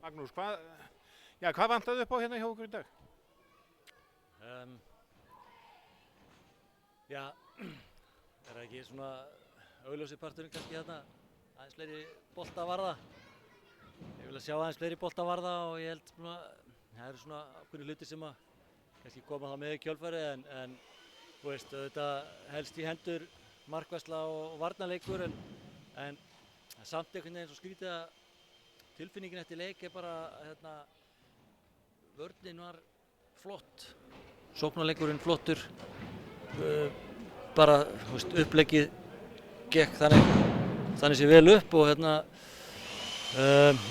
Magnús, hvað vantaði upp á hérna hjá okkur í dag? Já, það ekki svona augljósi parturinn kannski hérna, aðeins fleiri boltavarða. Ég vil að sjá aðeins fleiri boltavarða og ég held svona, það eru svona ákveðnir hlutir sem að kannski koma þá með í kjölfarið en þú veist, þetta helst í hendur markvarsla og varnarleikur en samt einhvern veginn svo skrítið að tilfinningin eftir leik er bara hérna, vörnin var flott, sóknarleikurinn flottur, bara þú veist, uppleggið gekk þannig sé vel upp og hérna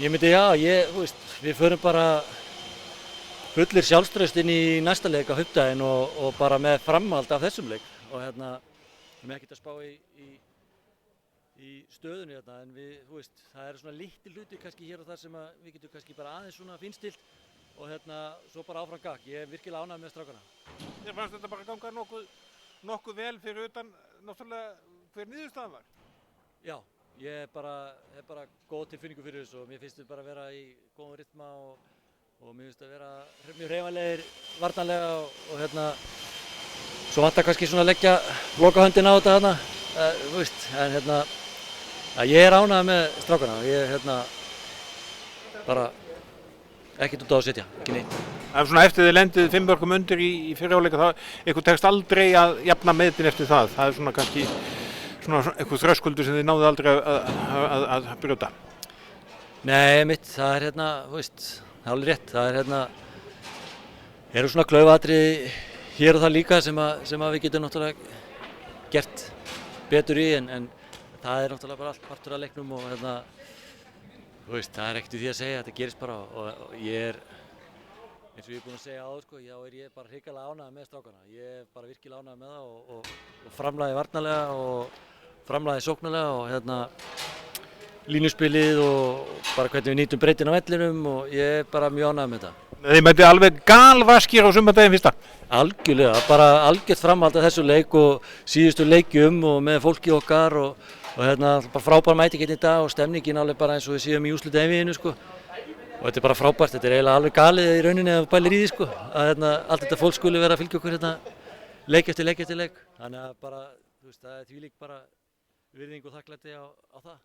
ég myndi þú veist, við förum bara fullir sjálfstraust inn í næsta leik á fimmtudaginn og bara með framhald af þessum leik og hérna við erum ekkert að spá í stöðunni hérna en þú veist, það eru svona litli hlutir kannski hér og þar sem að við getum kannski bara aðeins svona fínstilt og hérna svo bara áfram gakk. Ég er virkilega ánægður með strákana. Þér fannst þetta bara ganga nokkuð vel fyrir utan náttúrulega hver niðurstaðan var? Já, ég hef bara góð tilfinningu fyrir þessu og mér finnst við bara að vera í góðum rytma og mér finnst að vera mjög hreyfanlegir varnarlega og hérna svo vantar kannski svona að leggja lokahöndina á þetta hérna, þú veist, en hérna ég er ánægður með strákana og ég hérna bara ekkert út á að setja, ekki neitt. Það er svona eftir þið lendið 5 mörkum undir í fyrri hálfleik þá ykkur tekst aldrei að jafna metin eftir það. Það er svona kannski svona einhver þröskuldur sem þið náðu aldrei að brjóta. Nei, það er hérna, þú veist, það er alveg rétt. Það er hérna, eru svona klaufatriði hér og það líka sem að við getum náttúrulega gert betur í en það er náttúrulega bara allt partur af leiknum og hérna, þú veist, það er ekkert í því að segja, þetta gerist bara og ég er, eins og ég er búinn að segja áður sko, þá er ég bara hrikalega ánægður með strákana. Ég er bara virkilega ánægður með það og framlagið varnarlega og framlagið sóknarlega og hérna línuspilið og bara hvernig við nýtum breytin á vellinum og ég er bara mjög ánægður með þetta. Þið mættu alveg galvaskir á sumardaginn fyrsta? Algjörlega, bara algjört framhald af þessu leik og síðustu leikjum og með fólki okkar og hérna bara frábær mæting hérna í dag og stemningin alveg bara eins og við séum í úrslitaeinvíginu sko. Og þetta er bara frábært, þetta er eiginlega alveg galið í rauninni ef þú pælir í því sko. Að hérna allt þetta fólk skuli vera að fylgja okkur hérna leik eftir leik eftir leik. Þannig að bara, þú veist, það er þvílík bara virðing og þakklæti á það.